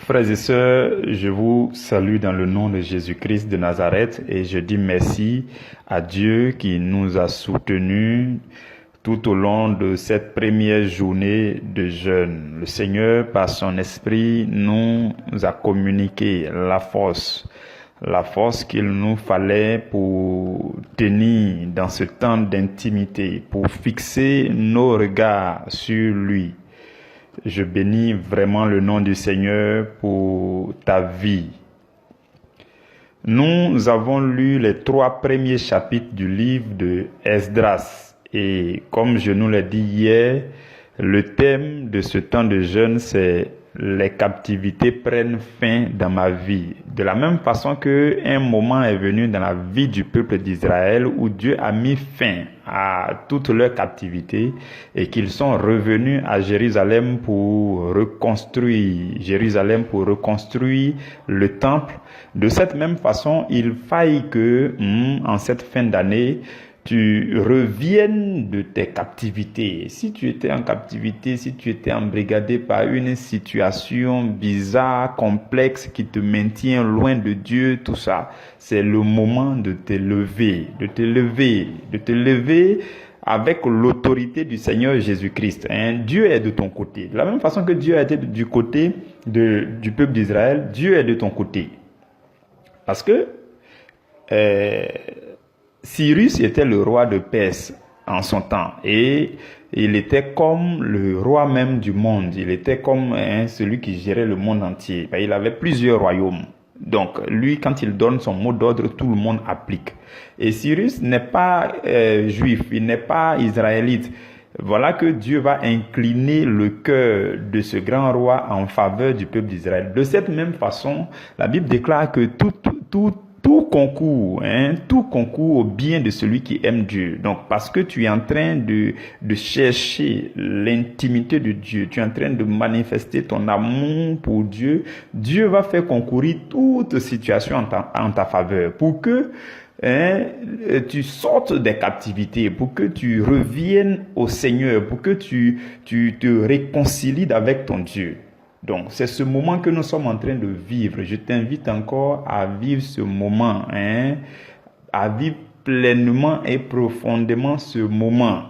Frères et sœurs, je vous salue dans le nom de Jésus-Christ de Nazareth et je dis merci à Dieu qui nous a soutenus tout au long de cette première journée de jeûne. Le Seigneur, par son esprit, nous a communiqué la force qu'il nous fallait pour tenir dans ce temps d'intimité, pour fixer nos regards sur lui. Je bénis vraiment le nom du Seigneur pour ta vie. Nous avons lu les 3 premiers chapitres du livre de Esdras. Et comme je nous l'ai dit hier, le thème de ce temps de jeûne, c'est les captivités prennent fin dans ma vie. De la même façon qu'un moment est venu dans la vie du peuple d'Israël où Dieu a mis fin à toute leur captivité et qu'ils sont revenus à Jérusalem pour reconstruire le temple. De cette même façon, il faille que en cette fin d'année, tu reviennes de tes captivités. Si tu étais en captivité, si tu étais embrigadé par une situation bizarre, complexe, qui te maintient loin de Dieu, tout ça, c'est le moment de te lever, avec l'autorité du Seigneur Jésus-Christ. Dieu est de ton côté. De la même façon que Dieu a été du côté du peuple d'Israël, Dieu est de ton côté. Parce que Cyrus était le roi de Perse en son temps et il était comme le roi même du monde. Il était comme celui qui gérait le monde entier. Il avait plusieurs royaumes. Donc lui, quand il donne son mot d'ordre, tout le monde applique. Et Cyrus n'est pas juif, il n'est pas israélite. Voilà que Dieu va incliner le cœur de ce grand roi en faveur du peuple d'Israël. De cette même façon, la Bible déclare que tout concourt au bien de celui qui aime Dieu. Donc, parce que tu es en train de chercher l'intimité de Dieu, tu es en train de manifester ton amour pour Dieu, Dieu va faire concourir toute situation en ta faveur pour que tu sortes des captivités, pour que tu reviennes au Seigneur, pour que tu te réconcilies avec ton Dieu. Donc, c'est ce moment que nous sommes en train de vivre. Je t'invite encore à vivre ce moment, à vivre pleinement et profondément ce moment.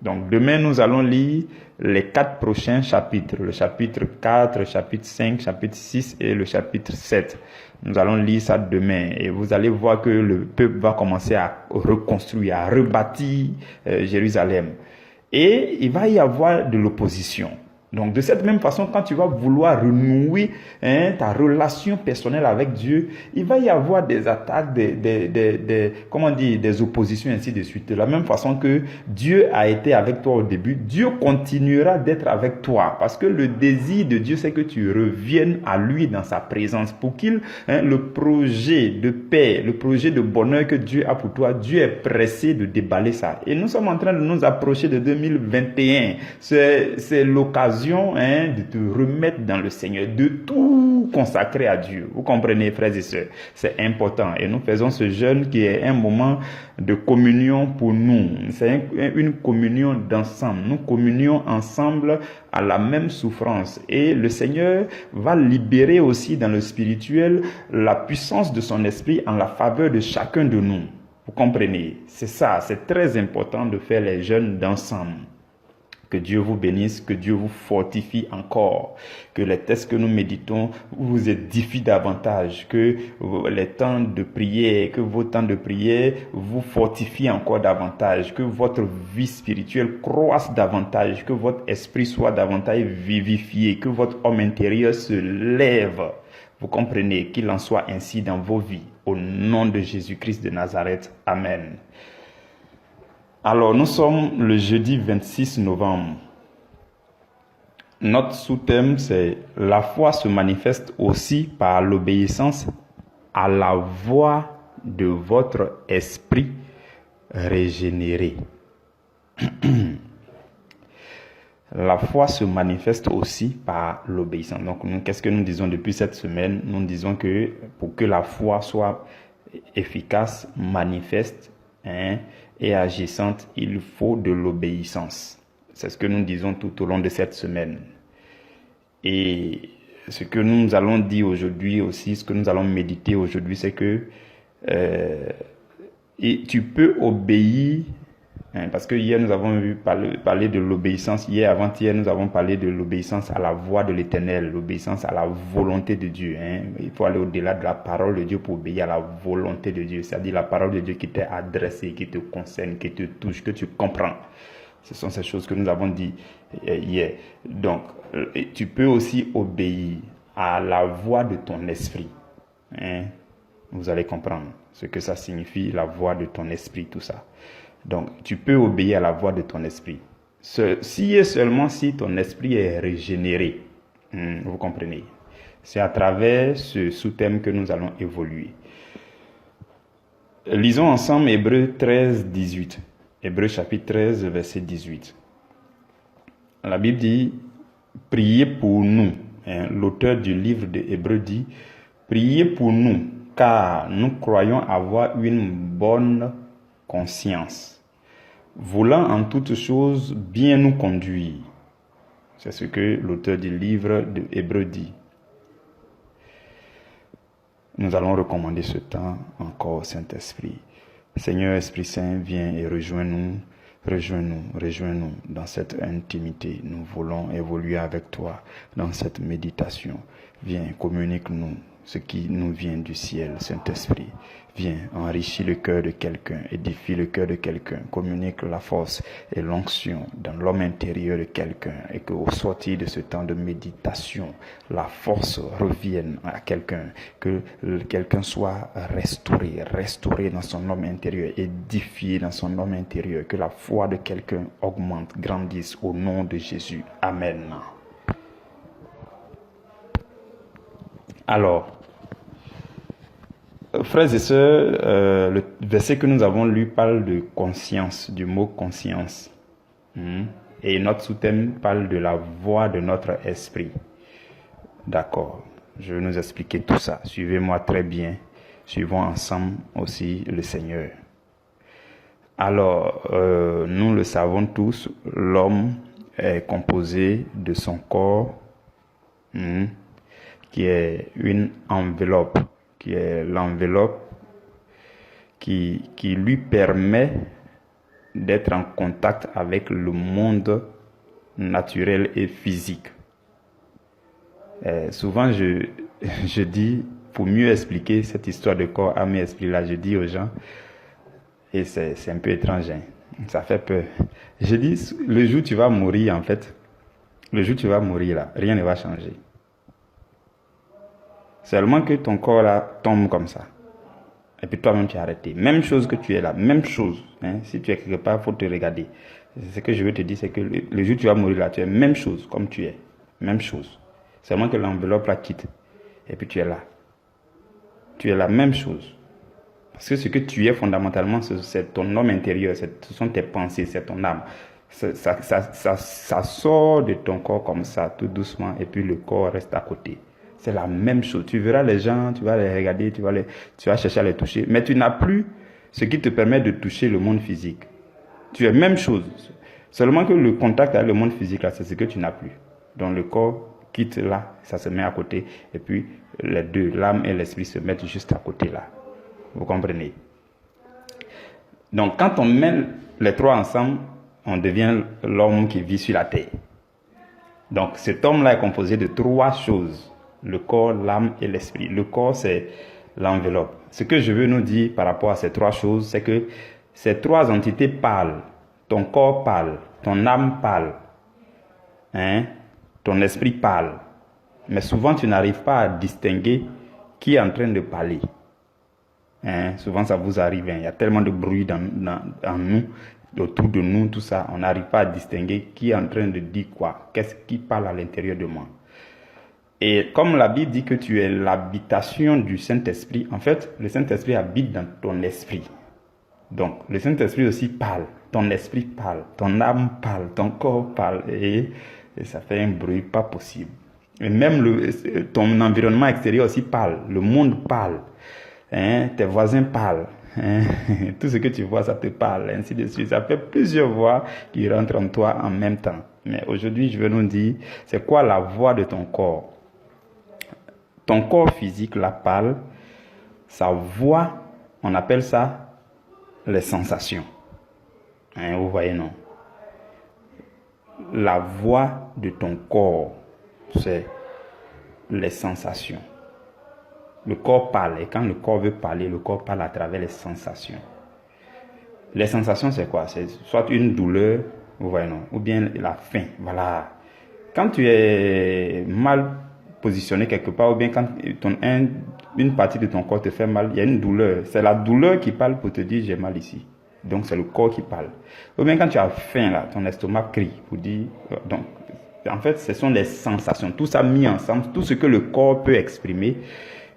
Donc, demain, nous allons lire les 4 prochains chapitres. Le chapitre 4, le chapitre 5, le chapitre 6 et le chapitre 7. Nous allons lire ça demain et vous allez voir que le peuple va commencer à reconstruire, à rebâtir Jérusalem. Et il va y avoir de l'opposition. Donc, de cette même façon, quand tu vas vouloir renouer ta relation personnelle avec Dieu, il va y avoir des attaques, des oppositions, ainsi de suite. De la même façon que Dieu a été avec toi au début, Dieu continuera d'être avec toi. Parce que le désir de Dieu, c'est que tu reviennes à lui dans sa présence. Pour qu'il, le projet de paix, le projet de bonheur que Dieu a pour toi, Dieu est pressé de déballer ça. Et nous sommes en train de nous approcher de 2021. C'est l'occasion de te remettre dans le Seigneur, de tout consacrer à Dieu. Vous comprenez, frères et sœurs, c'est important. Et nous faisons ce jeûne qui est un moment de communion pour nous. C'est une communion d'ensemble. Nous communions ensemble à la même souffrance. Et le Seigneur va libérer aussi dans le spirituel la puissance de son esprit en la faveur de chacun de nous. Vous comprenez? C'est ça, c'est très important de faire les jeûnes d'ensemble. Que Dieu vous bénisse, que Dieu vous fortifie encore, que les textes que nous méditons vous édifient davantage, que les temps de prière, que vos temps de prière vous fortifient encore davantage, que votre vie spirituelle croisse davantage, que votre esprit soit davantage vivifié, que votre homme intérieur se lève. Vous comprenez, qu'il en soit ainsi dans vos vies. Au nom de Jésus-Christ de Nazareth. Amen. Alors, nous sommes le jeudi 26 novembre. Notre sous-thème, c'est « La foi se manifeste aussi par l'obéissance à la voix de votre esprit régénéré. » La foi se manifeste aussi par l'obéissance. Donc, qu'est-ce que nous disons depuis cette semaine? Nous disons que pour que la foi soit efficace, manifeste, et agissante, il faut de l'obéissance. C'est ce que nous disons tout au long de cette semaine. Et ce que nous allons dire aujourd'hui aussi, ce que nous allons méditer aujourd'hui, c'est que et tu peux obéir, hein, parce que hier nous avons vu parler de l'obéissance. Hier, avant-hier, nous avons parlé de l'obéissance à la voix de l'Éternel, l'obéissance à la volonté de Dieu. Hein. Il faut aller au-delà de la parole de Dieu pour obéir à la volonté de Dieu, c'est-à-dire la parole de Dieu qui t'est adressée, qui te concerne, qui te touche, que tu comprends. Ce sont ces choses que nous avons dit hier. Donc, tu peux aussi obéir à la voix de ton esprit. Hein? Vous allez comprendre ce que ça signifie, la voix de ton esprit, tout ça. Donc, tu peux obéir à la voix de ton esprit. Si et seulement si ton esprit est régénéré. Vous comprenez? C'est à travers ce sous-thème que nous allons évoluer. Lisons ensemble Hébreux 13, 18. Hébreux chapitre 13, verset 18. La Bible dit, priez pour nous. Hein, l'auteur du livre de Hébreux dit, priez pour nous, car nous croyons avoir une bonne conscience, voulant en toutes choses bien nous conduire. C'est ce que l'auteur du livre de Hébreux dit. Nous allons recommander ce temps encore au Saint-Esprit. Seigneur Esprit Saint, viens et rejoins-nous dans cette intimité. Nous voulons évoluer avec toi dans cette méditation. Viens, communique-nous ce qui nous vient du ciel, Saint-Esprit. Viens, enrichis le cœur de quelqu'un, édifie le cœur de quelqu'un, communique la force et l'onction dans l'homme intérieur de quelqu'un, et qu'au sortir de ce temps de méditation, la force revienne à quelqu'un, que quelqu'un soit restauré dans son homme intérieur, édifié dans son homme intérieur, que la foi de quelqu'un augmente, grandisse au nom de Jésus. Amen. Alors, frères et sœurs, le verset que nous avons lu parle de conscience, du mot conscience. Et notre sous-thème parle de la voix de notre esprit. D'accord, je vais nous expliquer tout ça. Suivez-moi très bien. Suivons ensemble aussi le Seigneur. Alors, nous le savons tous, l'homme est composé de son corps, qui est une enveloppe, qui est l'enveloppe qui lui permet d'être en contact avec le monde naturel et physique. Souvent, je dis, pour mieux expliquer cette histoire de corps, âme et esprit là, je dis aux gens, et c'est un peu étrange, hein, ça fait peur. Je dis, le jour où tu vas mourir, en fait, le jour où tu vas mourir là, rien ne va changer. Seulement que ton corps là tombe comme ça. Et puis toi-même tu es arrêté. Même chose que tu es là, même chose. Hein? Si tu es quelque part, il faut te regarder. Ce que je veux te dire, c'est que le jour où tu vas mourir là, tu es même chose comme tu es. Même chose. Seulement que l'enveloppe la quitte. Et puis tu es là. Tu es la même chose. Parce que ce que tu es fondamentalement, c'est ton homme intérieur, ce sont tes pensées, c'est ton âme. Ça sort de ton corps comme ça, tout doucement, et puis le corps reste à côté. C'est la même chose. Tu verras les gens, tu vas les regarder, tu vas chercher à les toucher. Mais tu n'as plus ce qui te permet de toucher le monde physique. Tu es même chose. Seulement que le contact avec le monde physique, là, c'est ce que tu n'as plus. Donc le corps quitte là, ça se met à côté. Et puis les deux, l'âme et l'esprit, se mettent juste à côté là. Vous comprenez? Donc quand on met les trois ensemble, on devient l'homme qui vit sur la terre. Donc cet homme-là est composé de trois choses. Le corps, l'âme et l'esprit. Le corps, c'est l'enveloppe. Ce que je veux nous dire par rapport à ces trois choses, c'est que ces trois entités parlent. Ton corps parle, ton âme parle, hein? Ton esprit parle. Mais souvent, tu n'arrives pas à distinguer qui est en train de parler. Hein? Souvent, ça vous arrive. Hein? Il y a tellement de bruit dans nous, autour de nous, tout ça. On n'arrive pas à distinguer qui est en train de dire quoi. Qu'est-ce qui parle à l'intérieur de moi. Et comme la Bible dit que tu es l'habitation du Saint-Esprit, en fait, le Saint-Esprit habite dans ton esprit. Donc, le Saint-Esprit aussi parle, ton esprit parle, ton âme parle, ton corps parle, et ça fait un bruit pas possible. Et même ton environnement extérieur aussi parle, le monde parle, hein, tes voisins parlent, hein, tout ce que tu vois, ça te parle, ainsi de suite. Ça fait plusieurs voix qui rentrent en toi en même temps. Mais aujourd'hui, je vais nous dire, c'est quoi la voix de ton corps? ton corps physique là parle, sa voix, on appelle ça les sensations. Hein, vous voyez, non? La voix de ton corps, c'est les sensations. Le corps parle, et quand le corps veut parler, le corps parle à travers les sensations. Les sensations, c'est quoi? C'est soit une douleur, vous voyez, non? Ou bien la faim, voilà. Quand tu es mal positionné quelque part, ou bien quand une partie de ton corps te fait mal, il y a une douleur. C'est la douleur qui parle pour te dire j'ai mal ici. Donc c'est le corps qui parle. Ou bien quand tu as faim, là, ton estomac crie pour dire... Donc, en fait, ce sont les sensations. Tout ça mis ensemble, tout ce que le corps peut exprimer,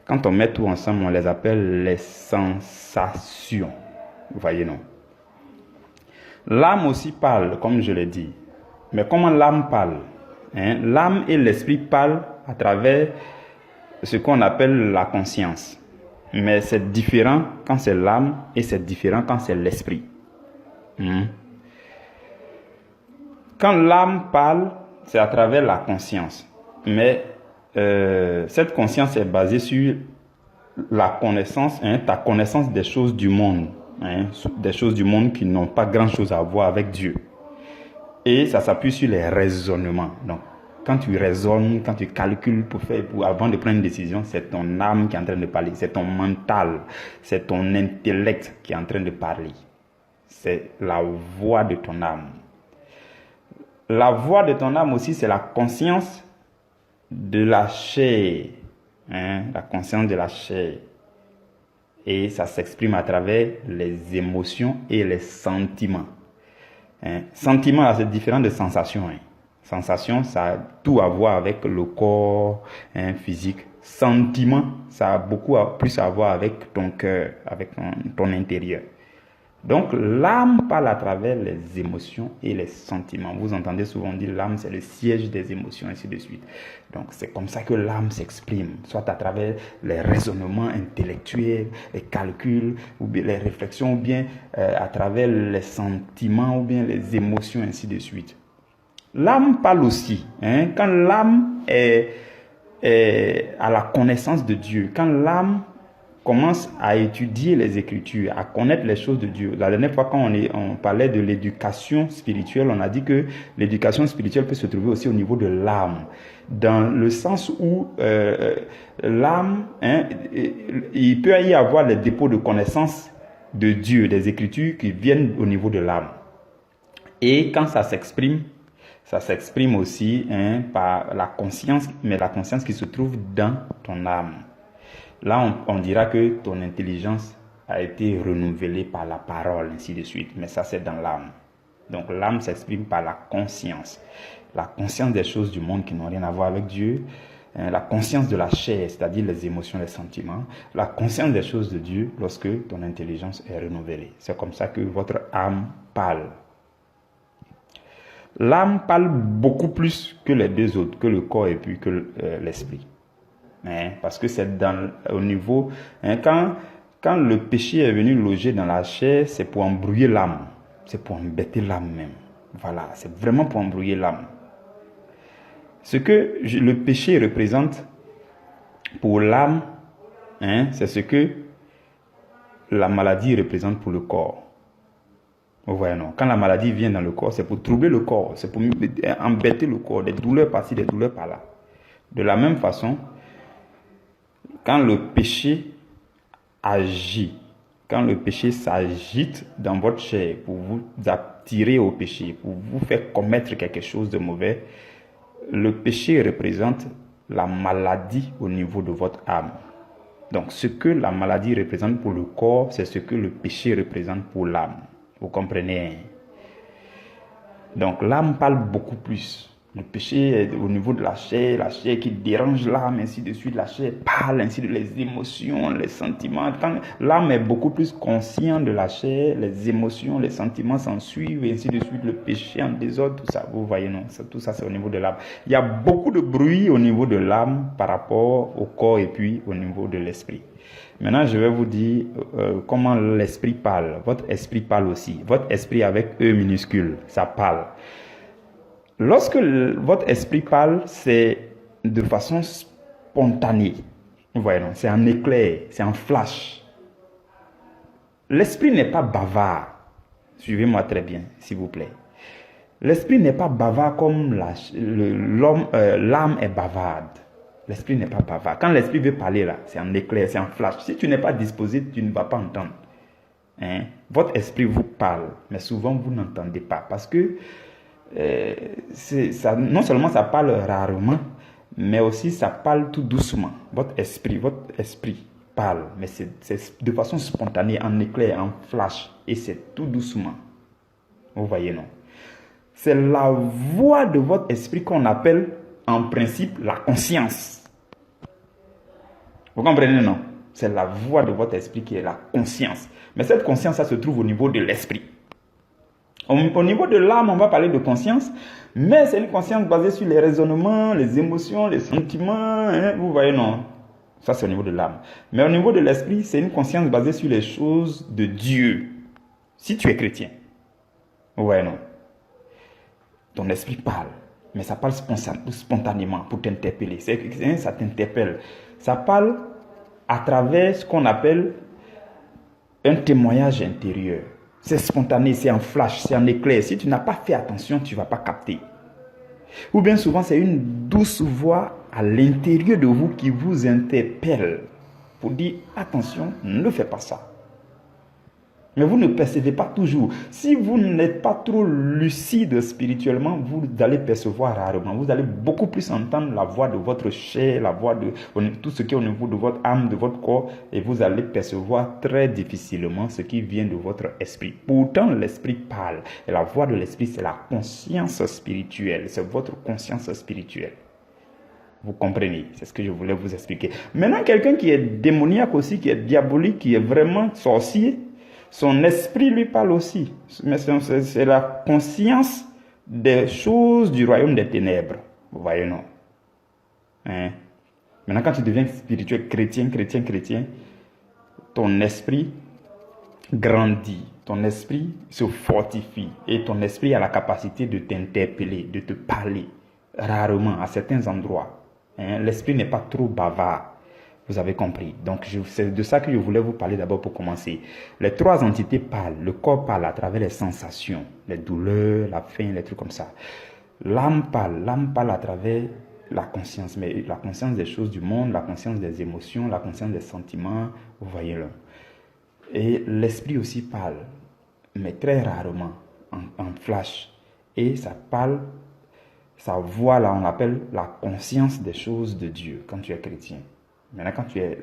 quand on met tout ensemble, on les appelle les sensations. Vous voyez, non? L'âme aussi parle, comme je l'ai dit. Mais comment l'âme parle? L'âme et l'esprit parlent à travers ce qu'on appelle la conscience. Mais c'est différent quand c'est l'âme et c'est différent quand c'est l'esprit. Quand l'âme parle, c'est à travers la conscience. Mais cette conscience est basée sur la connaissance, ta connaissance des choses du monde. Des choses du monde qui n'ont pas grand-chose à voir avec Dieu. Et ça s'appuie sur les raisonnements. Donc, quand tu raisonnes, quand tu calcules avant de prendre une décision, c'est ton âme qui est en train de parler. C'est ton mental, c'est ton intellect qui est en train de parler. C'est la voix de ton âme. La voix de ton âme aussi, c'est la conscience de la chair. La conscience de la chair. Et ça s'exprime à travers les émotions et les sentiments. Sentiment, c'est différent de sensation. Sensation, ça a tout à voir avec le corps physique. Sentiment, ça a beaucoup plus à voir avec ton cœur, avec ton intérieur. Donc, l'âme parle à travers les émotions et les sentiments. Vous entendez souvent dire l'âme, c'est le siège des émotions, ainsi de suite. Donc, c'est comme ça que l'âme s'exprime, soit à travers les raisonnements intellectuels, les calculs, ou bien les réflexions, ou bien à travers les sentiments, ou bien les émotions, ainsi de suite. L'âme parle aussi. Quand l'âme est à la connaissance de Dieu, quand l'âme commence à étudier les Écritures, à connaître les choses de Dieu. La dernière fois, quand on parlait de l'éducation spirituelle, on a dit que l'éducation spirituelle peut se trouver aussi au niveau de l'âme. Dans le sens où l'âme, il peut y avoir les dépôts de connaissances de Dieu, des Écritures qui viennent au niveau de l'âme. Et quand ça s'exprime aussi par la conscience, mais la conscience qui se trouve dans ton âme. Là, on dira que ton intelligence a été renouvelée par la parole, ainsi de suite. Mais ça, c'est dans l'âme. Donc, l'âme s'exprime par la conscience. La conscience des choses du monde qui n'ont rien à voir avec Dieu. La conscience de la chair, c'est-à-dire les émotions, les sentiments. La conscience des choses de Dieu lorsque ton intelligence est renouvelée. C'est comme ça que votre âme parle. L'âme parle beaucoup plus que les deux autres, que le corps et puis que l'esprit. Parce que c'est au niveau... quand le péché est venu loger dans la chair, c'est pour embrouiller l'âme. C'est pour embêter l'âme même. Voilà, c'est vraiment pour embrouiller l'âme. Ce que le péché représente pour l'âme, c'est ce que la maladie représente pour le corps. Vous voyez, non? Quand la maladie vient dans le corps, c'est pour troubler le corps, c'est pour embêter le corps, des douleurs par-ci, des douleurs par-là. De la même façon, quand le péché agit, quand le péché s'agite dans votre chair pour vous attirer au péché, pour vous faire commettre quelque chose de mauvais, le péché représente la maladie au niveau de votre âme. Donc, ce que la maladie représente pour le corps, c'est ce que le péché représente pour l'âme. Vous comprenez? Donc, l'âme parle beaucoup plus. Le péché est au niveau de la chair qui dérange l'âme, ainsi de suite. La chair parle, ainsi de les émotions, les sentiments. Quand l'âme est beaucoup plus consciente de la chair, les émotions, les sentiments s'en suivent, et ainsi de suite. Le péché en désordre, tout ça. Vous voyez, non? Tout ça, c'est au niveau de l'âme. Il y a beaucoup de bruit au niveau de l'âme par rapport au corps et puis au niveau de l'esprit. Maintenant, je vais vous dire comment l'esprit parle. Votre esprit parle aussi. Votre esprit avec E minuscule, ça parle. Lorsque votre esprit parle, c'est de façon spontanée. Vous voyez, non? C'est un éclair, c'est un flash. L'esprit n'est pas bavard. Suivez-moi très bien, s'il vous plaît. L'esprit n'est pas bavard comme l'âme est bavarde. L'esprit n'est pas bavard. Quand l'esprit veut parler là, c'est un éclair, c'est un flash. Si tu n'es pas disposé, tu ne vas pas entendre. Hein? Votre esprit vous parle, mais souvent vous n'entendez pas. Parce que non seulement ça parle rarement, mais aussi ça parle tout doucement. Votre esprit parle, mais c'est de façon spontanée, en éclair, en flash, et c'est tout doucement. Vous voyez, non? C'est la voix de votre esprit qu'on appelle en principe la conscience. Vous comprenez, non? C'est la voix de votre esprit qui est la conscience. Mais cette conscience, ça se trouve au niveau de l'esprit. Au niveau de l'âme, on va parler de conscience, mais c'est une conscience basée sur les raisonnements, les émotions, les sentiments. Hein? Vous voyez, non? Ça, c'est au niveau de l'âme. Mais au niveau de l'esprit, c'est une conscience basée sur les choses de Dieu. Si tu es chrétien. Vous voyez, non? Ton esprit parle, mais ça parle spontanément pour t'interpeller. Ça t'interpelle. Ça parle à travers ce qu'on appelle un témoignage intérieur. C'est spontané, c'est en flash, c'est en éclair. Si tu n'as pas fait attention, tu ne vas pas capter. Ou bien souvent, c'est une douce voix à l'intérieur de vous qui vous interpelle pour dire attention, ne fais pas ça. Mais vous ne percevez pas toujours. Si vous n'êtes pas trop lucide spirituellement, vous allez percevoir rarement. Vous allez beaucoup plus entendre la voix de votre chair, la voix de tout ce qui est au niveau de votre âme, de votre corps, et vous allez percevoir très difficilement ce qui vient de votre esprit. Pourtant, l'esprit parle. Et la voix de l'esprit, c'est la conscience spirituelle. C'est votre conscience spirituelle. Vous comprenez? C'est ce que je voulais vous expliquer. Maintenant, quelqu'un qui est démoniaque aussi, qui est diabolique, qui est vraiment sorcier, son esprit lui parle aussi. Mais c'est la conscience des choses du royaume des ténèbres. Vous voyez, non? Hein? Maintenant, quand tu deviens spirituel, chrétien, ton esprit grandit. Ton esprit se fortifie. Et ton esprit a la capacité de t'interpeller, de te parler. Rarement, à certains endroits. Hein? L'esprit n'est pas trop bavard. Vous avez compris. Donc, c'est de ça que je voulais vous parler d'abord pour commencer. Les trois entités parlent. Le corps parle à travers les sensations, les douleurs, la faim, les trucs comme ça. L'âme parle à travers la conscience, mais la conscience des choses du monde, la conscience des émotions, la conscience des sentiments, vous voyez-le. Et l'esprit aussi parle, mais très rarement, en flash. Et ça parle, sa voix là, on appelle la conscience des choses de Dieu, quand tu es chrétien. Maintenant, quand tu es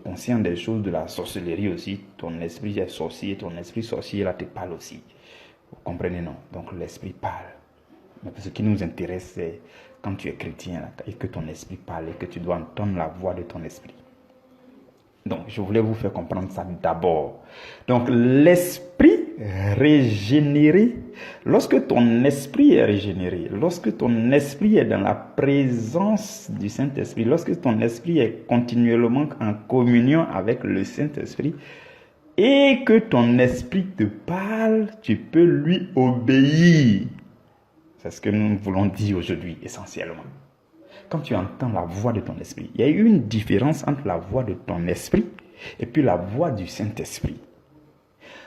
conscient des choses de la sorcellerie aussi, ton esprit est sorcier, ton esprit sorcier là te parle aussi. Vous comprenez, non? Donc l'esprit parle. Mais ce qui nous intéresse, c'est quand tu es chrétien là, et que ton esprit parle et que tu dois entendre la voix de ton esprit. Donc, je voulais vous faire comprendre ça d'abord. Donc, l'esprit régénéré, lorsque ton esprit est régénéré, lorsque ton esprit est dans la présence du Saint-Esprit, lorsque ton esprit est continuellement en communion avec le Saint-Esprit, et que ton esprit te parle, tu peux lui obéir. C'est ce que nous voulons dire aujourd'hui, essentiellement. Quand tu entends la voix de ton esprit, il y a eu une différence entre la voix de ton esprit et puis la voix du Saint-Esprit.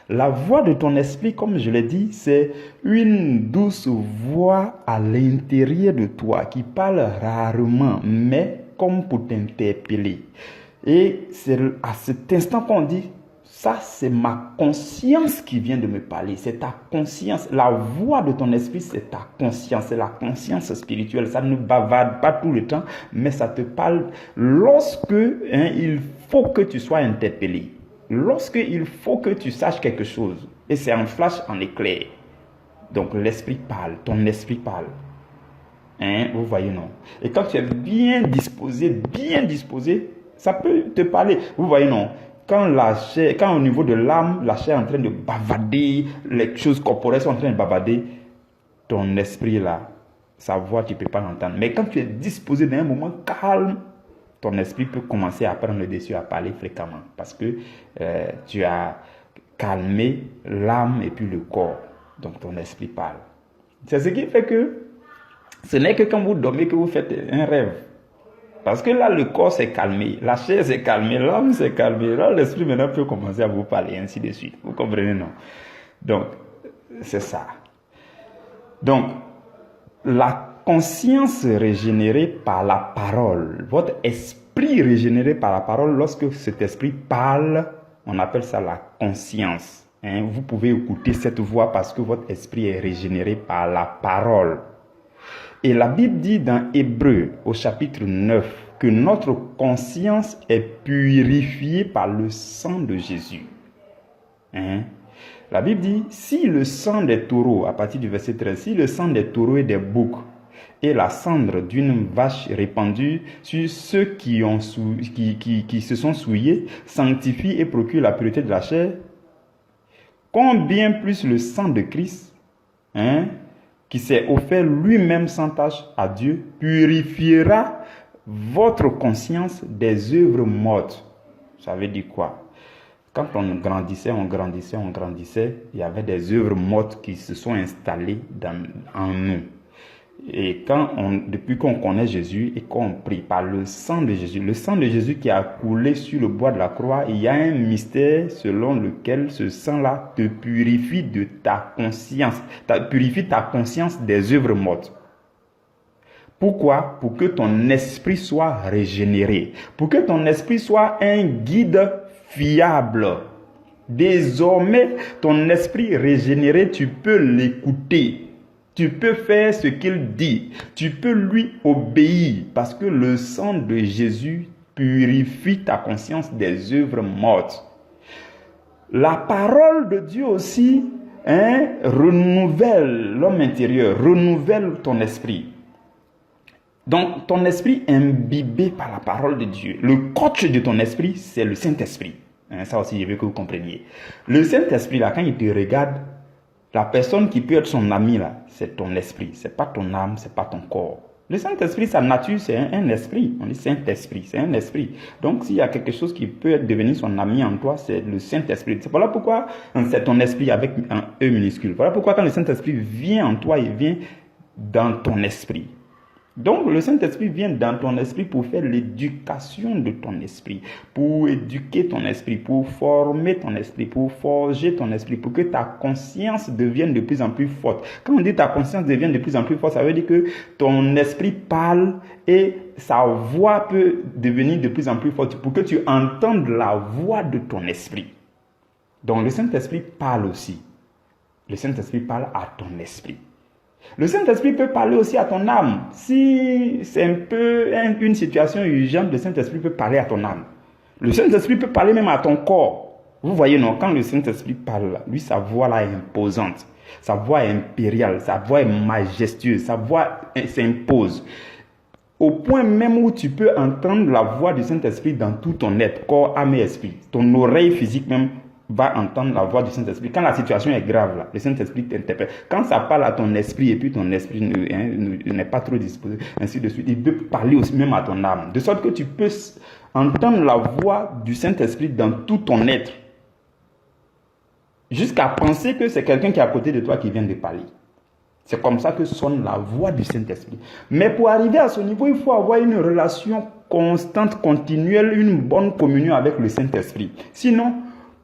La voix de ton esprit, comme je l'ai dit, c'est une douce voix à l'intérieur de toi qui parle rarement, mais comme pour t'interpeller. Et c'est à cet instant qu'on dit, ça c'est ma conscience qui vient de me parler, c'est ta conscience. La voix de ton esprit, c'est ta conscience, c'est la conscience spirituelle. Ça ne bavarde pas tout le temps, mais ça te parle lorsque il faut que tu sois interpellé. Lorsqu'il faut que tu saches quelque chose, et c'est en flash, en éclair. Donc l'esprit parle, ton esprit parle. Vous voyez, non? Et quand tu es bien disposé, ça peut te parler. Vous voyez, non? Quand au niveau de l'âme, la chair est en train de bavader, les choses corporelles sont en train de bavader, ton esprit là, sa voix, tu ne peux pas l'entendre. Mais quand tu es disposé dans un moment calme, ton esprit peut commencer à prendre le dessus, à parler fréquemment. Parce que tu as calmé l'âme et puis le corps. Donc ton esprit parle. C'est ce qui fait que ce n'est que quand vous dormez que vous faites un rêve. Parce que là, le corps s'est calmé, la chair s'est calmée, l'âme s'est calmée. Là, l'esprit maintenant peut commencer à vous parler, ainsi de suite. Vous comprenez, non? Donc, c'est ça. Donc, la conscience régénérée par la parole, votre esprit régénéré par la parole, lorsque cet esprit parle, on appelle ça la conscience. Vous pouvez écouter cette voix parce que votre esprit est régénéré par la parole. Et la Bible dit dans Hébreux, au chapitre 9, que notre conscience est purifiée par le sang de Jésus. La Bible dit, si le sang des taureaux, à partir du verset 13, si le sang des taureaux et des boucs et la cendre d'une vache répandue sur ceux qui se sont souillés, sanctifie et procure la pureté de la chair, combien plus le sang de Christ, qui s'est offert lui-même sans tache à Dieu, purifiera votre conscience des œuvres mortes. Ça veut dire quoi? Quand on grandissait, il y avait des œuvres mortes qui se sont installées en nous. Et depuis qu'on connaît Jésus et qu'on prie par le sang de Jésus qui a coulé sur le bois de la croix, il y a un mystère selon lequel ce sang-là te purifie de ta conscience, purifie ta conscience des œuvres mortes. Pourquoi? Pour que ton esprit soit régénéré, pour que ton esprit soit un guide fiable. Désormais, ton esprit régénéré, tu peux l'écouter. Tu peux faire ce qu'il dit. Tu peux lui obéir parce que le sang de Jésus purifie ta conscience des œuvres mortes. La parole de Dieu aussi renouvelle l'homme intérieur, renouvelle ton esprit. Donc, ton esprit imbibé par la parole de Dieu. Le coach de ton esprit, c'est le Saint-Esprit. Ça aussi, je veux que vous compreniez. Le Saint-Esprit, là, quand il te regarde, la personne qui peut être son ami, là, c'est ton esprit. C'est pas ton âme, c'est pas ton corps. Le Saint-Esprit, sa nature, c'est un esprit. On dit Saint-Esprit, c'est un esprit. Donc, s'il y a quelque chose qui peut devenir son ami en toi, c'est le Saint-Esprit. C'est voilà pourquoi c'est ton esprit avec un E minuscule. Voilà pourquoi quand le Saint-Esprit vient en toi, il vient dans ton esprit. Donc, le Saint-Esprit vient dans ton esprit pour faire l'éducation de ton esprit, pour éduquer ton esprit, pour former ton esprit, pour forger ton esprit, pour que ta conscience devienne de plus en plus forte. Quand on dit ta conscience devient de plus en plus forte, ça veut dire que ton esprit parle et sa voix peut devenir de plus en plus forte pour que tu entendes la voix de ton esprit. Donc, le Saint-Esprit parle aussi. Le Saint-Esprit parle à ton esprit. Le Saint-Esprit peut parler aussi à ton âme. Si c'est un peu une situation urgente, le Saint-Esprit peut parler à ton âme. Le Saint-Esprit peut parler même à ton corps. Vous voyez, non, quand le Saint-Esprit parle, lui, sa voix là est imposante. Sa voix est impériale, sa voix est majestueuse, sa voix s'impose. Au point même où tu peux entendre la voix du Saint-Esprit dans tout ton être, corps, âme et esprit. Ton oreille physique même va entendre la voix du Saint-Esprit. Quand la situation est grave, là, le Saint-Esprit t'interpelle. Quand ça parle à ton esprit et puis ton esprit n'est pas trop disposé, ainsi de suite, il peut parler aussi même à ton âme. De sorte que tu peux entendre la voix du Saint-Esprit dans tout ton être. Jusqu'à penser que c'est quelqu'un qui est à côté de toi qui vient de parler. C'est comme ça que sonne la voix du Saint-Esprit. Mais pour arriver à ce niveau, il faut avoir une relation constante, continuelle, une bonne communion avec le Saint-Esprit. Sinon,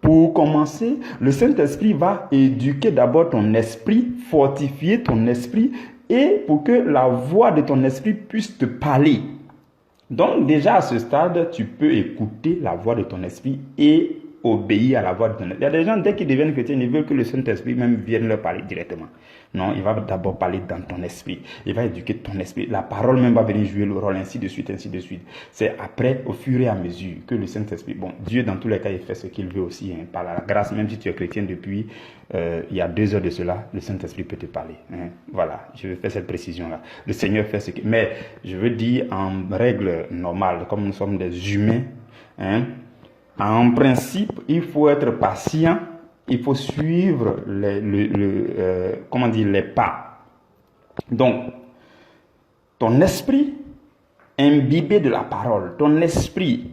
pour commencer, le Saint-Esprit va éduquer d'abord ton esprit, fortifier ton esprit et pour que la voix de ton esprit puisse te parler. Donc déjà à ce stade, tu peux écouter la voix de ton esprit et obéir à la voix de ton esprit. Il y a des gens, dès qu'ils deviennent chrétiens, ils veulent que le Saint-Esprit même vienne leur parler directement. Non, il va d'abord parler dans ton esprit. Il va éduquer ton esprit. La parole même va venir jouer le rôle, ainsi de suite, ainsi de suite. C'est après, au fur et à mesure, que le Saint-Esprit... Bon, Dieu, dans tous les cas, il fait ce qu'il veut aussi. Par la grâce, même si tu es chrétien depuis il y a 2 heures de cela, le Saint-Esprit peut te parler. Voilà, je vais faire cette précision-là. Le Seigneur fait ce qu'il... Mais je veux dire, en règle normale, comme nous sommes des humains, en principe, il faut être patient. Il faut suivre les pas. Donc, ton esprit imbibé de la parole, ton esprit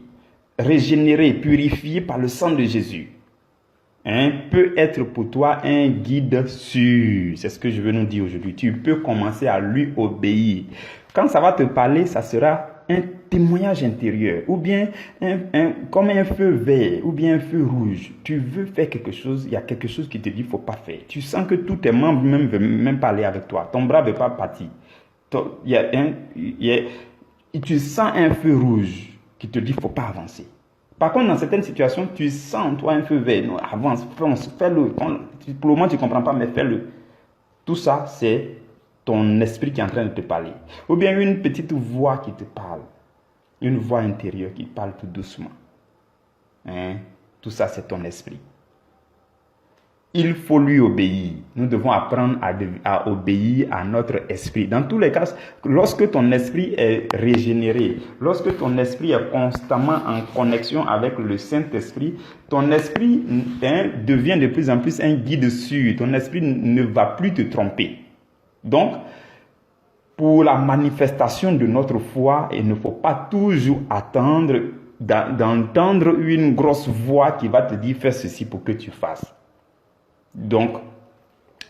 régénéré, purifié par le sang de Jésus, peut être pour toi un guide sûr. C'est ce que je veux nous dire aujourd'hui. Tu peux commencer à lui obéir. Quand ça va te parler, ça sera un témoignage intérieur, ou bien comme un feu vert, ou bien un feu rouge. Tu veux faire quelque chose, il y a quelque chose qui te dit qu'il ne faut pas faire. Tu sens que tous tes membres ne veulent même pas aller avec toi. Ton bras ne veut pas partir. Tu sens un feu rouge qui te dit qu'il ne faut pas avancer. Par contre, dans certaines situations, tu sens, toi, un feu vert. Non, avance, fonce, fais-le. Pour le moment, tu ne comprends pas, mais fais-le. Tout ça, c'est ton esprit qui est en train de te parler. Ou bien une petite voix qui te parle. Une voix intérieure qui parle tout doucement. Tout ça, c'est ton esprit. Il faut lui obéir. Nous devons apprendre à obéir à notre esprit. Dans tous les cas, lorsque ton esprit est régénéré, lorsque ton esprit est constamment en connexion avec le Saint-Esprit, ton esprit devient de plus en plus un guide sûr. Ton esprit ne va plus te tromper. Donc, pour la manifestation de notre foi, il ne faut pas toujours attendre d'entendre une grosse voix qui va te dire « fais ceci pour que tu fasses ». Donc,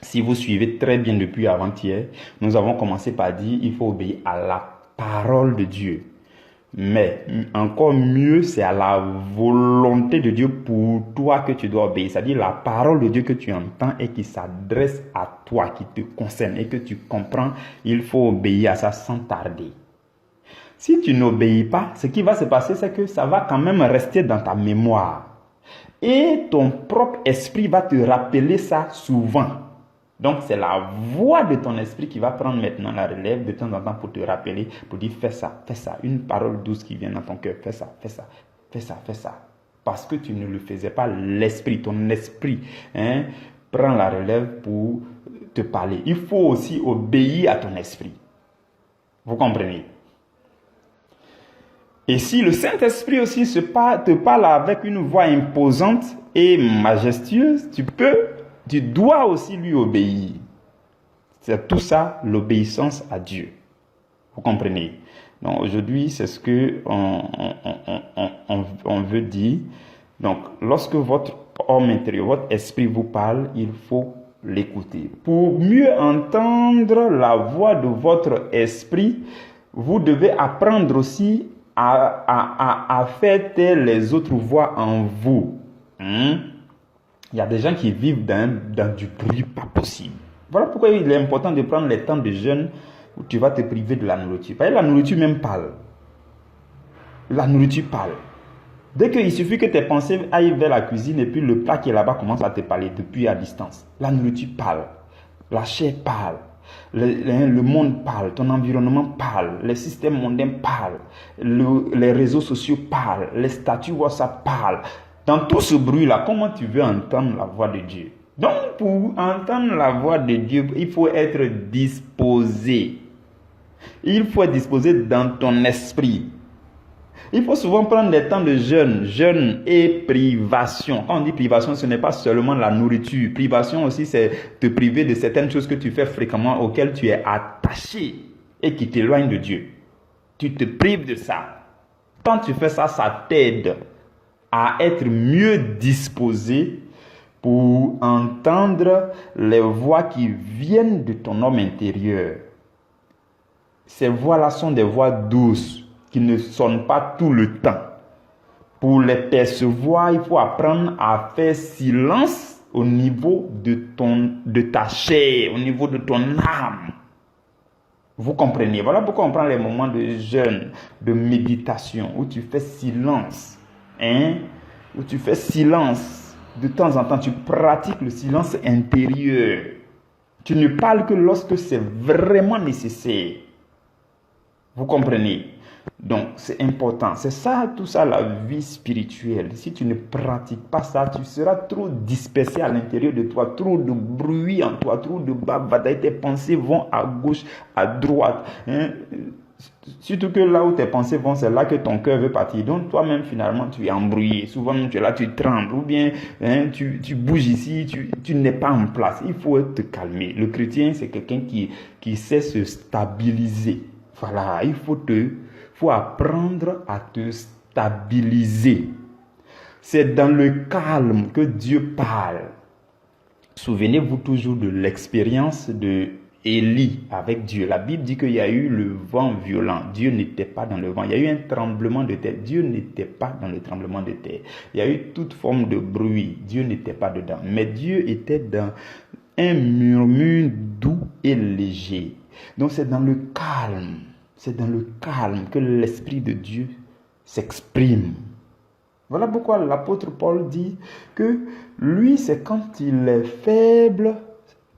si vous suivez très bien depuis avant-hier, nous avons commencé par dire il faut obéir à la parole de Dieu. Mais encore mieux, c'est à la volonté de Dieu pour toi que tu dois obéir. C'est-à-dire la parole de Dieu que tu entends et qui s'adresse à toi, qui te concerne et que tu comprends, il faut obéir à ça sans tarder. Si tu n'obéis pas, ce qui va se passer, c'est que ça va quand même rester dans ta mémoire. Et ton propre esprit va te rappeler ça souvent. Donc, c'est la voix de ton esprit qui va prendre maintenant la relève de temps en temps pour te rappeler, pour dire fais ça, fais ça. Une parole douce qui vient dans ton cœur, fais ça, fais ça, fais ça, fais ça. Parce que tu ne le faisais pas, l'esprit, ton esprit prend la relève pour te parler. Il faut aussi obéir à ton esprit. Vous comprenez? Et si le Saint-Esprit aussi te parle avec une voix imposante et majestueuse, tu dois aussi lui obéir. C'est tout ça, l'obéissance à Dieu. Vous comprenez? Donc aujourd'hui, c'est ce que on veut dire. Donc, lorsque votre homme intérieur, votre esprit vous parle, il faut l'écouter. Pour mieux entendre la voix de votre esprit, vous devez apprendre aussi à faire taire les autres voix en vous. Il y a des gens qui vivent dans du bruit pas possible. Voilà pourquoi il est important de prendre les temps de jeûne où tu vas te priver de la nourriture. Parce que la nourriture même parle. La nourriture parle. Dès qu'il suffit que tes pensées aillent vers la cuisine et puis le plat qui est là-bas commence à te parler depuis à distance. La nourriture parle. La chair parle. Le monde parle, ton environnement parle, les systèmes mondains parlent, les réseaux sociaux parlent, les statuts WhatsApp parlent. Dans tout ce bruit-là, comment tu veux entendre la voix de Dieu? Donc, pour entendre la voix de Dieu, il faut être disposé. Il faut être disposé dans ton esprit. Il faut souvent prendre des temps de jeûne et privation. Quand on dit privation, ce n'est pas seulement la nourriture. Privation aussi, c'est te priver de certaines choses que tu fais fréquemment, auxquelles tu es attaché et qui t'éloignent de Dieu. Tu te prives de ça. Quand tu fais ça, ça t'aide à être mieux disposé pour entendre les voix qui viennent de ton homme intérieur. Ces voix-là sont des voix douces, qui ne sonnent pas tout le temps. Pour les percevoir, il faut apprendre à faire silence au niveau de ta chair, au niveau de ton âme. Vous comprenez? Voilà pourquoi on prend les moments de jeûne, de méditation, où tu fais silence. Où tu fais silence. De temps en temps, tu pratiques le silence intérieur. Tu ne parles que lorsque c'est vraiment nécessaire. Vous comprenez? Donc, c'est important. C'est ça, tout ça, la vie spirituelle. Si tu ne pratiques pas ça, tu seras trop dispersé à l'intérieur de toi, trop de bruit en toi, trop de bavardage. Tes pensées vont à gauche, à droite. Surtout que là où tes pensées vont, c'est là que ton cœur veut partir. Donc, toi-même, finalement, tu es embrouillé. Souvent, tu es là, tu trembles. Ou bien, tu bouges ici, tu n'es pas en place. Il faut te calmer. Le chrétien, c'est quelqu'un qui sait se stabiliser. Voilà, il faut apprendre à te stabiliser. C'est dans le calme que Dieu parle. Souvenez-vous toujours de l'expérience de Élie avec Dieu. La Bible dit qu'il y a eu le vent violent. Dieu n'était pas dans le vent. Il y a eu un tremblement de terre. Dieu n'était pas dans le tremblement de terre. Il y a eu toute forme de bruit. Dieu n'était pas dedans. Mais Dieu était dans un murmure doux et léger. Donc c'est dans le calme. C'est dans le calme que l'Esprit de Dieu s'exprime. Voilà pourquoi l'apôtre Paul dit que lui, c'est quand il est faible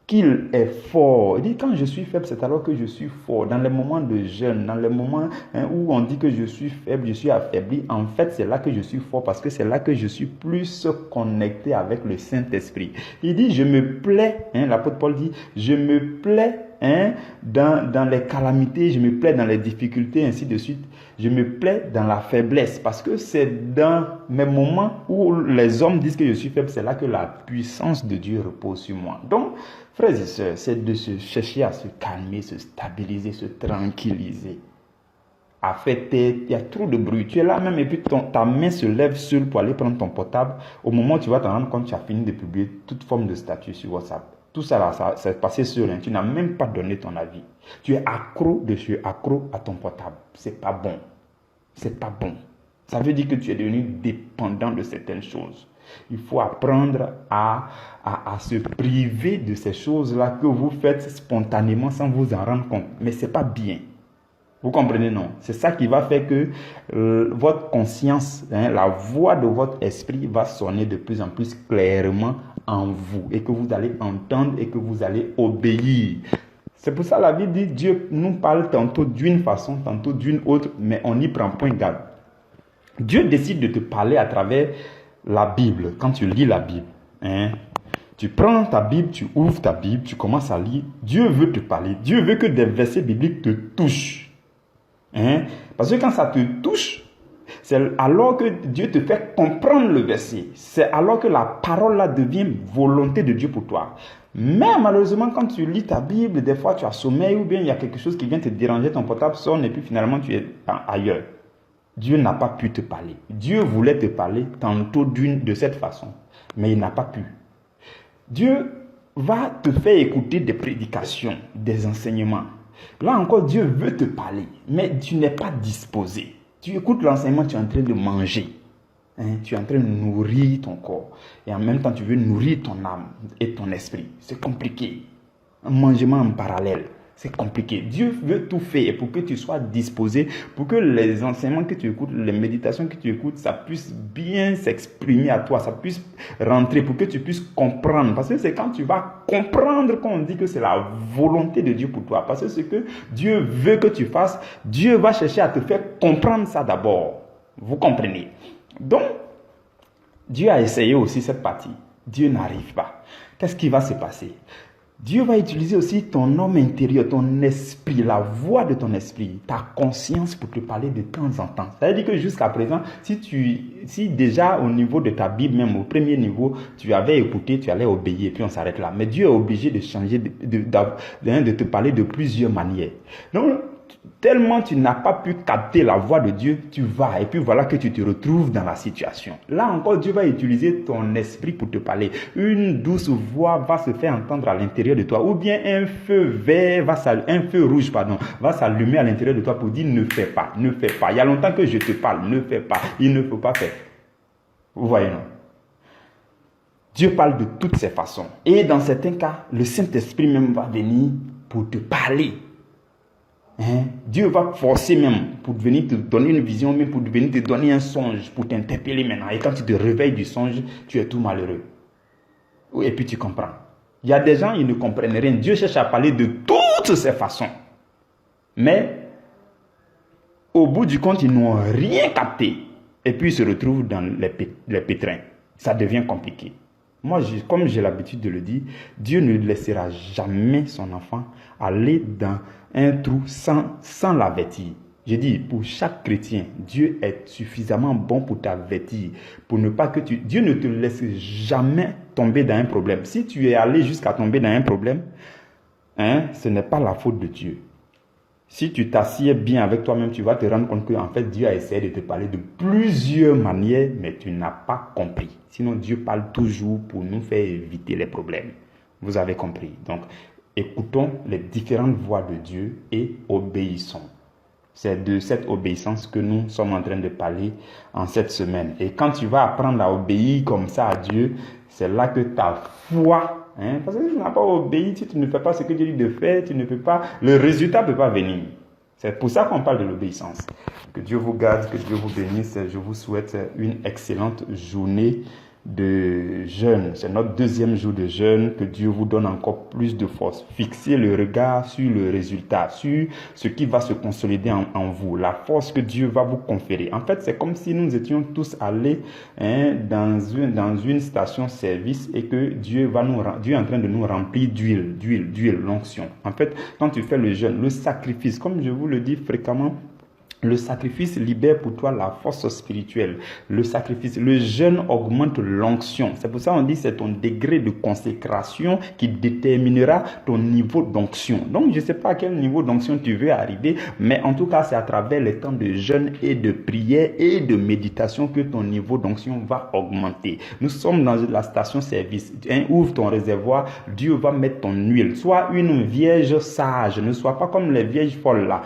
qu'il est fort. Il dit quand je suis faible, c'est alors que je suis fort. Dans les moments de jeûne, dans les moments où on dit que je suis faible, je suis affaibli, en fait, c'est là que je suis fort parce que c'est là que je suis plus connecté avec le Saint-Esprit. Il dit, je me plais, l'apôtre Paul dit, je me plais dans les calamités, je me plais dans les difficultés, ainsi de suite. Je me plais dans la faiblesse parce que c'est dans mes moments où les hommes disent que je suis faible, c'est là que la puissance de Dieu repose sur moi. Donc, frères et sœurs, c'est de se chercher à se calmer, se stabiliser, se tranquilliser. En fait, il y a trop de bruit. Tu es là même et puis ta main se lève seule pour aller prendre ton portable. Au moment où tu vas t'en rendre compte, tu as fini de publier toute forme de statut sur WhatsApp. Tout ça, là, ça s'est passé seul. Tu n'as même pas donné ton avis. Tu es accro à ton portable. C'est pas bon. C'est pas bon. Ça veut dire que tu es devenu dépendant de certaines choses. Il faut apprendre à se priver de ces choses-là que vous faites spontanément sans vous en rendre compte. Mais c'est pas bien. Vous comprenez, non? C'est ça qui va faire que votre conscience, la voix de votre esprit va sonner de plus en plus clairement en vous et que vous allez entendre et que vous allez obéir. C'est pour ça que la Bible dit Dieu nous parle tantôt d'une façon, tantôt d'une autre, mais on n'y prend point garde. Dieu décide de te parler à travers la Bible. Quand tu lis la Bible, tu prends ta Bible, tu ouvres ta Bible, tu commences à lire. Dieu veut te parler. Dieu veut que des versets bibliques te touchent. Parce que quand ça te touche, c'est alors que Dieu te fait comprendre le verset. C'est alors que la parole là devient volonté de Dieu pour toi. Mais malheureusement, quand tu lis ta Bible, des fois tu as sommeil ou bien il y a quelque chose qui vient te déranger, ton portable sonne et puis finalement tu es ailleurs. Dieu n'a pas pu te parler. Dieu voulait te parler tantôt de cette façon, mais il n'a pas pu. Dieu va te faire écouter des prédications, des enseignements. Là encore, Dieu veut te parler, mais tu n'es pas disposé. Tu écoutes l'enseignement, tu es en train de manger. Tu es en train de nourrir ton corps. Et en même temps, tu veux nourrir ton âme et ton esprit. C'est compliqué. Un mangement en parallèle, c'est compliqué. Dieu veut tout faire pour que tu sois disposé, pour que les enseignements que tu écoutes, les méditations que tu écoutes, ça puisse bien s'exprimer à toi, ça puisse rentrer, pour que tu puisses comprendre. Parce que c'est quand tu vas comprendre qu'on dit que c'est la volonté de Dieu pour toi. Parce que ce que Dieu veut que tu fasses, Dieu va chercher à te faire comprendre ça d'abord. Vous comprenez? Donc, Dieu a essayé aussi cette partie. Dieu n'arrive pas. Qu'est-ce qui va se passer? Dieu va utiliser aussi ton homme intérieur, ton esprit, la voix de ton esprit, ta conscience pour te parler de temps en temps. Ça veut dire que jusqu'à présent, si déjà au niveau de ta Bible, même au premier niveau, tu avais écouté, tu allais obéir et puis on s'arrête là. Mais Dieu est obligé de changer, de te parler de plusieurs manières. Donc, tellement tu n'as pas pu capter la voix de Dieu, tu vas et puis voilà que tu te retrouves dans la situation. Là encore, Dieu va utiliser ton esprit pour te parler. Une douce voix va se faire entendre à l'intérieur de toi, ou bien un feu rouge va s'allumer à l'intérieur de toi pour dire ne fais pas, ne fais pas. Il y a longtemps que je te parle, ne fais pas, il ne faut pas faire. Vous voyez, non? Dieu parle de toutes ces façons. Et dans certains cas, le Saint-Esprit même va venir pour te parler. Dieu va forcer même pour venir te donner une vision, même pour venir te donner un songe, pour t'interpeller maintenant. Et quand tu te réveilles du songe, tu es tout malheureux. Et puis tu comprends. Il y a des gens, ils ne comprennent rien. Dieu cherche à parler de toutes ces façons. Mais au bout du compte, ils n'ont rien capté. Et puis ils se retrouvent dans les pétrins. Ça devient compliqué. Moi, comme j'ai l'habitude de le dire, Dieu ne laissera jamais son enfant aller dans un trou sans l'avertir. Je dis, pour chaque chrétien, Dieu est suffisamment bon pour t'avertir, pour ne pas que Dieu ne te laisse jamais tomber dans un problème. Si tu es allé jusqu'à tomber dans un problème, ce n'est pas la faute de Dieu. Si tu t'assieds bien avec toi-même, tu vas te rendre compte que en fait, Dieu a essayé de te parler de plusieurs manières, mais tu n'as pas compris. Sinon, Dieu parle toujours pour nous faire éviter les problèmes. Vous avez compris. Donc, écoutons les différentes voix de Dieu et obéissons. C'est de cette obéissance que nous sommes en train de parler en cette semaine. Et quand tu vas apprendre à obéir comme ça à Dieu, c'est là que ta foi, parce que si tu n'as pas obéi, si tu ne fais pas ce que Dieu dit de faire, tu ne peux pas, le résultat ne peut pas venir. C'est pour ça qu'on parle de l'obéissance. Que Dieu vous garde, que Dieu vous bénisse. Je vous souhaite une excellente journée de jeûne. C'est notre deuxième jour de jeûne. Que Dieu vous donne encore plus de force. Fixez le regard sur le résultat, sur ce qui va se consolider en vous, la force que Dieu va vous conférer. En fait, c'est comme si nous étions tous allés dans une station-service et que Dieu est en train de nous remplir d'huile, l'onction. En fait, quand tu fais le jeûne, le sacrifice, comme je vous le dis fréquemment, le sacrifice libère pour toi la force spirituelle. Le jeûne augmente l'onction. C'est pour ça qu'on dit que c'est ton degré de consécration qui déterminera ton niveau d'onction. Donc, je ne sais pas à quel niveau d'onction tu veux arriver, mais en tout cas, c'est à travers les temps de jeûne et de prière et de méditation que ton niveau d'onction va augmenter. Nous sommes dans la station-service. Ouvre ton réservoir, Dieu va mettre ton huile. Sois une vierge sage, ne sois pas comme les vierges folles là.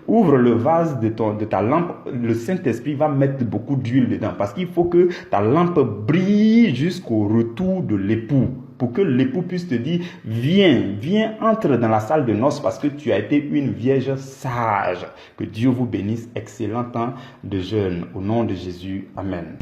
Ouvre le vase de ta lampe, le Saint-Esprit va mettre beaucoup d'huile dedans parce qu'il faut que ta lampe brille jusqu'au retour de l'époux pour que l'époux puisse te dire viens, entre dans la salle de noces parce que tu as été une vierge sage. Que Dieu vous bénisse. Excellent temps de jeûne. Au nom de Jésus. Amen.